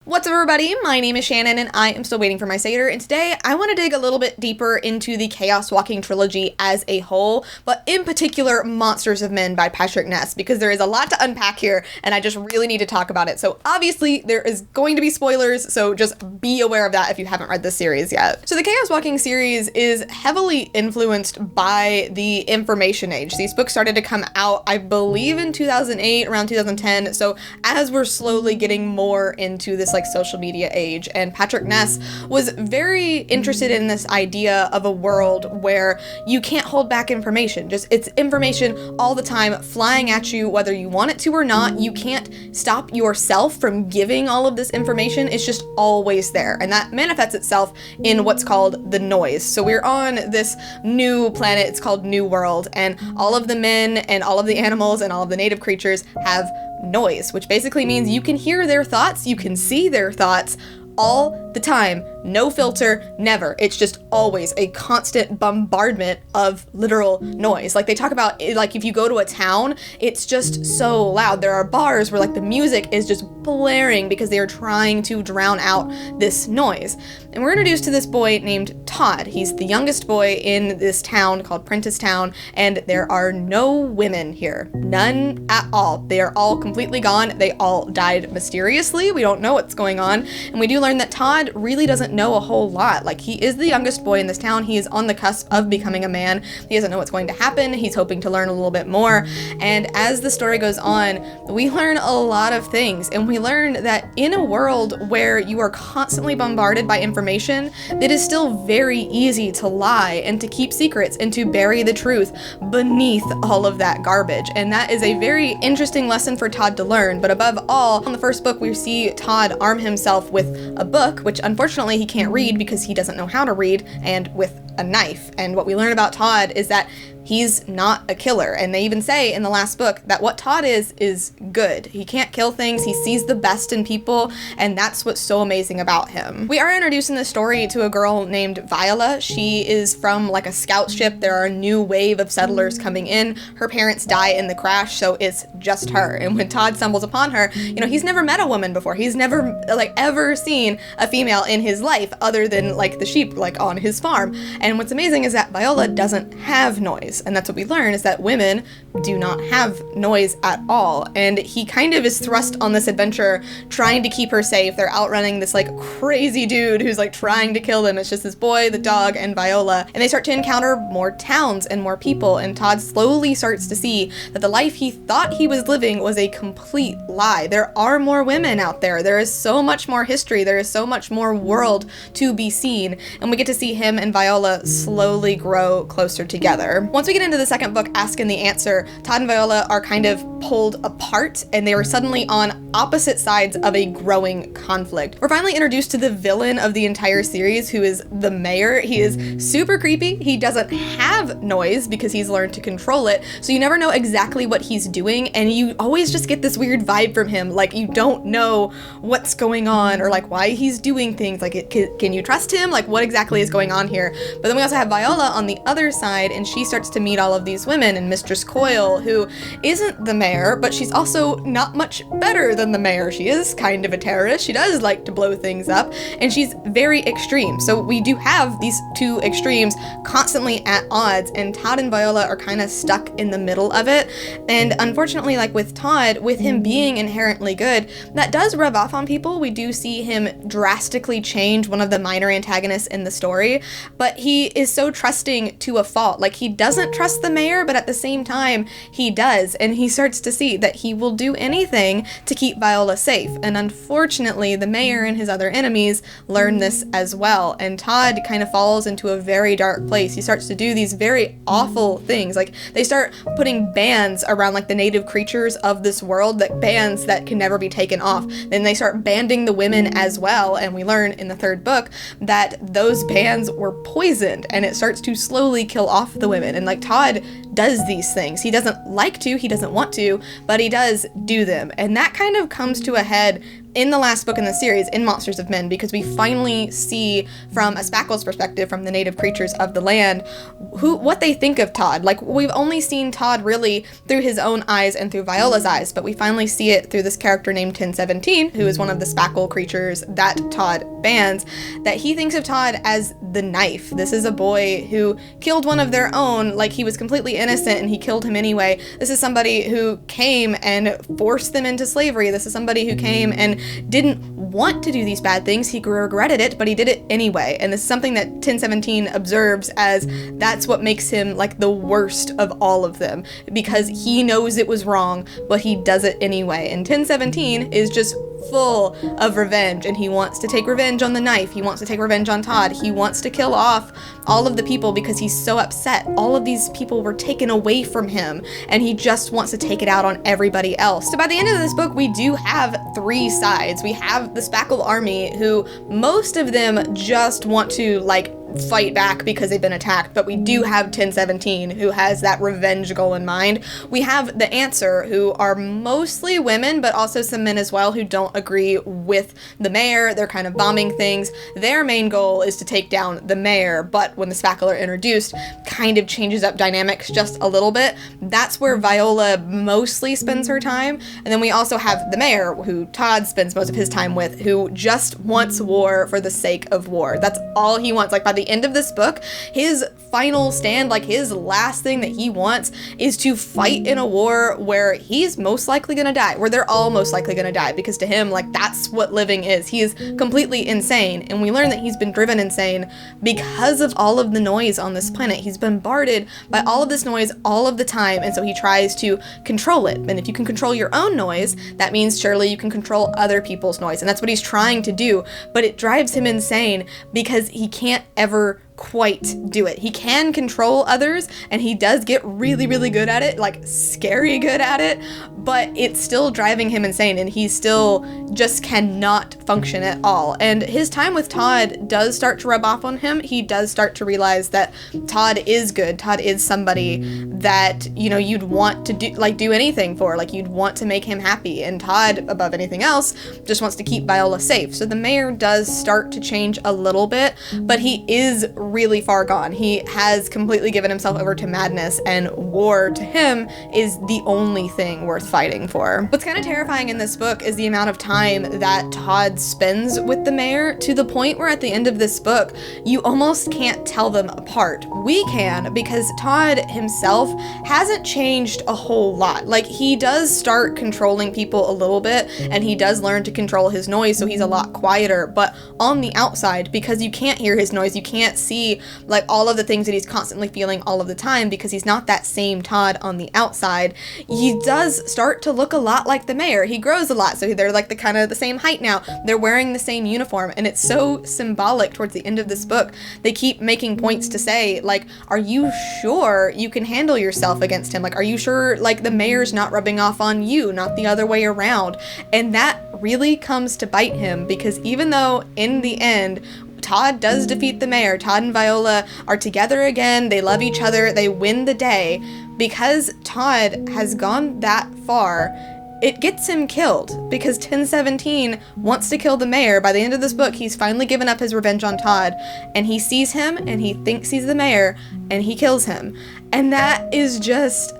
What's up, everybody? My name is Shannon and I am still waiting for my Satyr, and today I want to dig a little bit deeper into the Chaos Walking trilogy as a whole, but in particular Monsters of Men by Patrick Ness, because there is a lot to unpack here and I just really need to talk about it. So obviously there is going to be spoilers, so just be aware of that if you haven't read this series yet. So the Chaos Walking series is heavily influenced by the information age. These books started to come out, I believe, in 2008, around 2010, so as we're slowly getting more into this social media age, and Patrick Ness was very interested in this idea of a world where you can't hold back information. Just it's information all the time flying at you whether you want it to or not. You can't stop yourself from giving all of this information. It's just always there, and that manifests itself in what's called the noise. So we're on this new planet, it's called New World, and all of the men and all of the animals and all of the native creatures have noise, which basically means you can hear their thoughts, you can see their thoughts all the time. No filter, never. It's just always a constant bombardment of literal noise. Like they talk about, like if you go to a town, it's just so loud. There are bars where the music is just blaring because they are trying to drown out this noise. And we're introduced to this boy named Todd. He's the youngest boy in this town called Prentice Town, and there are no women here. None at all. They are all completely gone. They all died mysteriously. We don't know what's going on. And we do learn that Todd really doesn't know a whole lot. He is the youngest boy in this town. He is on the cusp of becoming a man. He doesn't know what's going to happen. He's hoping to learn a little bit more. And as the story goes on, we learn a lot of things. And we learn that in a world where you are constantly bombarded by information, it is still very easy to lie and to keep secrets and to bury the truth beneath all of that garbage. And that is a very interesting lesson for Todd to learn. But above all, in the first book, we see Todd arm himself with a book, which unfortunately he can't read because he doesn't know how to read, and with a knife. And what we learn about Todd is that he's not a killer. And they even say in the last book that what Todd is good. He can't kill things. He sees the best in people, and that's what's so amazing about him. We are introduced in the story to a girl named Viola. She is from a scout ship. There are a new wave of settlers coming in. Her parents die in the crash, so it's just her. And when Todd stumbles upon her, he's never met a woman before. He's never ever seen a female in his life other than the sheep on his farm. And what's amazing is that Viola doesn't have noise. And that's what we learn, is that women do not have noise at all. And he kind of is thrust on this adventure trying to keep her safe. They're outrunning this crazy dude who's trying to kill them. It's just this boy, the dog, and Viola. And they start to encounter more towns and more people. And Todd slowly starts to see that the life he thought he was living was a complete lie. There are more women out there. There is so much more history. There is so much more world to be seen. And we get to see him and Viola slowly grow closer together. Once we get into the second book, Ask and the Answer, Todd and Viola are kind of pulled apart, and they are suddenly on opposite sides of a growing conflict. We're finally introduced to the villain of the entire series, who is the mayor. He is super creepy. He doesn't have noise because he's learned to control it, so you never know exactly what he's doing, and you always just get this weird vibe from him, you don't know what's going on or why he's doing things. Can you trust him? What exactly is going on here? But then we also have Viola on the other side, and she starts to meet all of these women, and Mistress Coyle, who isn't the mayor, but she's also not much better than the mayor. She is kind of a terrorist. She does like to blow things up, and she's very extreme. So we do have these two extremes constantly at odds, and Todd and Viola are kind of stuck in the middle of it. And unfortunately, with Todd, with him being inherently good, that does rub off on people. We do see him drastically change one of the minor antagonists in the story, but he is so trusting to a fault. He doesn't trust the mayor, but at the same time, he does, and he starts to see that he will do anything to keep Viola safe. And unfortunately, the mayor and his other enemies learn this as well, and Todd kind of falls into a very dark place. He starts to do these very awful things. They start putting bans around the native creatures of this world, bans that can never be taken off. Then they start banding the women as well, and we learn in the third book that those bans were poisoned, and it starts to slowly kill off the women. And Todd does these things. He doesn't like to, he doesn't want to, but he does do them. And that kind of comes to a head in the last book in the series, in Monsters of Men, because we finally see from a Spackle's perspective, from the native creatures of the land, what they think of Todd. Like, we've only seen Todd really through his own eyes and through Viola's eyes, but we finally see it through this character named 1017, who is one of the Spackle creatures that Todd bans, that he thinks of Todd as the knife. This is a boy who killed one of their own, like he was completely innocent and he killed him anyway. This is somebody who came and forced them into slavery. This is somebody who came and didn't want to do these bad things. He regretted it, but he did it anyway. And this is something that 1017 observes as that's what makes him like the worst of all of them, because he knows it was wrong, but he does it anyway. And 1017 is just full of revenge, and he wants to take revenge on the knife. He wants to take revenge on Todd. He wants to kill off all of the people because he's so upset. All of these people were taken away from him, and he just wants to take it out on everybody else. So by the end of this book, we do have three sides. We have the Spackle army, who most of them just want to like fight back because they've been attacked, but we do have 1017 who has that revenge goal in mind. We have the Answer, who are mostly women, but also some men as well who don't agree with the mayor. They're kind of bombing things. Their main goal is to take down the mayor, but when the Spackle are introduced, kind of changes up dynamics just a little bit. That's where Viola mostly spends her time. And then we also have the mayor, who Todd spends most of his time with, who just wants war for the sake of war. That's all he wants. Like, by the end of this book, his final stand, like his last thing that he wants, is to fight in a war where he's most likely gonna die, where they're all most likely gonna die, because to him, like, that's what living is. He is completely insane, and we learn that he's been driven insane because of all of the noise on this planet. He's bombarded by all of this noise all of the time, and so he tries to control it. And if you can control your own noise, that means surely you can control other people's noise, and that's what he's trying to do, but it drives him insane because he can't ever quite do it. He can control others, and he does get really, really good at it, like scary good at it, but it's still driving him insane, and he still just cannot function at all. And his time with Todd does start to rub off on him. He does start to realize that Todd is good. Todd is somebody that, you know, you'd want to do anything for, like you'd want to make him happy, and Todd, above anything else, just wants to keep Viola safe. So the mayor does start to change a little bit, but he is really far gone. He has completely given himself over to madness, and war to him is the only thing worth fighting for. What's kind of terrifying in this book is the amount of time that Todd spends with the mayor, to the point where at the end of this book, you almost can't tell them apart. We can, because Todd himself hasn't changed a whole lot. Like, he does start controlling people a little bit, and he does learn to control his noise, so he's a lot quieter, but on the outside, because you can't hear his noise, you can't see like all of the things that he's constantly feeling all of the time, because he's not that same Todd on the outside, he does start to look a lot like the mayor. He grows a lot, so they're like the kind of the same height now. They're wearing the same uniform, and it's so symbolic towards the end of this book. They keep making points to say, like, are you sure you can handle yourself against him? Like, are you sure, like, the mayor's not rubbing off on you, not the other way around? And that really comes to bite him, because even though in the end Todd does defeat the mayor, Todd and Viola are together again, they love each other, they win the day, because Todd has gone that far, it gets him killed, because 1017 wants to kill the mayor. By the end of this book, he's finally given up his revenge on Todd, and he sees him, and he thinks he's the mayor, and he kills him. And that is just,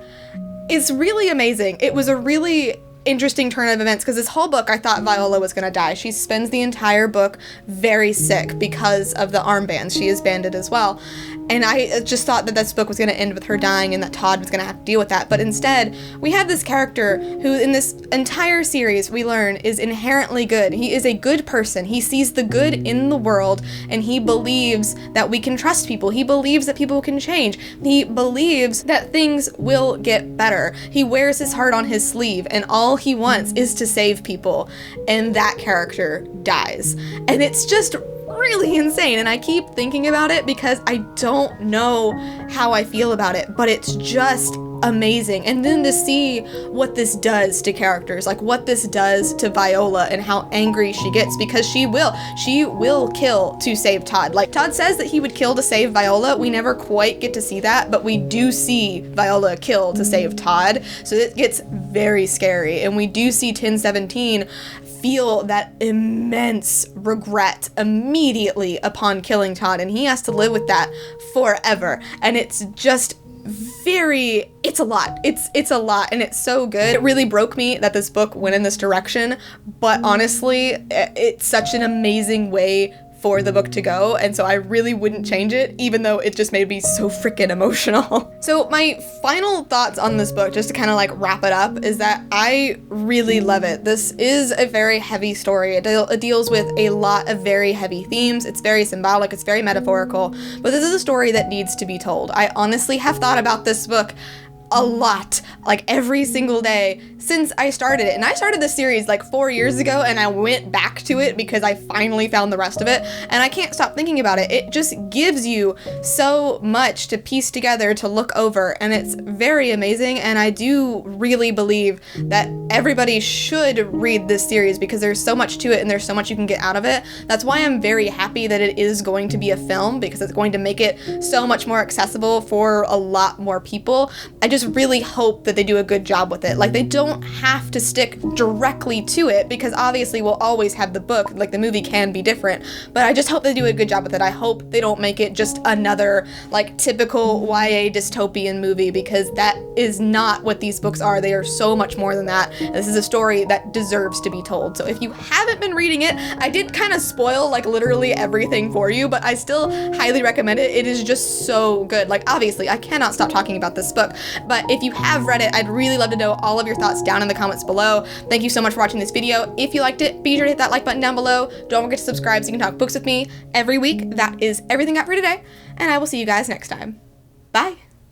it's really amazing. It was a really interesting turn of events, because this whole book I thought Viola was gonna die. She spends the entire book very sick because of the armbands. She is banded as well, and I just thought that this book was gonna end with her dying and that Todd was gonna have to deal with that. But instead, we have this character who in this entire series we learn is inherently good. He is a good person. He sees the good in the world, and he believes that we can trust people. He believes that people can change. He believes that things will get better. He wears his heart on his sleeve, and all he wants is to save people, and that character dies. And it's just really insane, and I keep thinking about it because I don't know how I feel about it, but it's just amazing. And then to see what this does to characters, like what this does to Viola and how angry she gets, because she will kill to save Todd. Like, Todd says that he would kill to save Viola. We never quite get to see that, but we do see Viola kill to save Todd, so it gets very scary. And we do see 1017 feel that immense regret immediately upon killing Todd, and he has to live with that forever. And it's just it's a lot. It's a lot, and it's so good. It really broke me that this book went in this direction, but honestly, it's such an amazing way for the book to go, and so I really wouldn't change it, even though it just made me so freaking emotional. So my final thoughts on this book, just to kind of like wrap it up, is that I really love it. This is a very heavy story. It deals with a lot of very heavy themes. It's very symbolic, it's very metaphorical, but this is a story that needs to be told. I honestly have thought about this book a lot, like every single day since I started it. And I started this series like 4 years ago, and I went back to it because I finally found the rest of it, and I can't stop thinking about it. It just gives you so much to piece together, to look over, and it's very amazing. And I do really believe that everybody should read this series because there's so much to it and there's so much you can get out of it. That's why I'm very happy that it is going to be a film, because it's going to make it so much more accessible for a lot more people. I just really hope that they do a good job with it. Like, they don't have to stick directly to it, because obviously we'll always have the book, like the movie can be different, but I just hope they do a good job with it. I hope they don't make it just another like typical YA dystopian movie, because that is not what these books are. They are so much more than that. This is a story that deserves to be told. So if you haven't been reading it, I did kind of spoil like literally everything for you, but I still highly recommend it. It is just so good. Like, obviously I cannot stop talking about this book, but if you have read it, I'd really love to know all of your thoughts down in the comments below. Thank you so much for watching this video. If you liked it, be sure to hit that like button down below. Don't forget to subscribe so you can talk books with me every week. That is everything I got for today, and I will see you guys next time. Bye.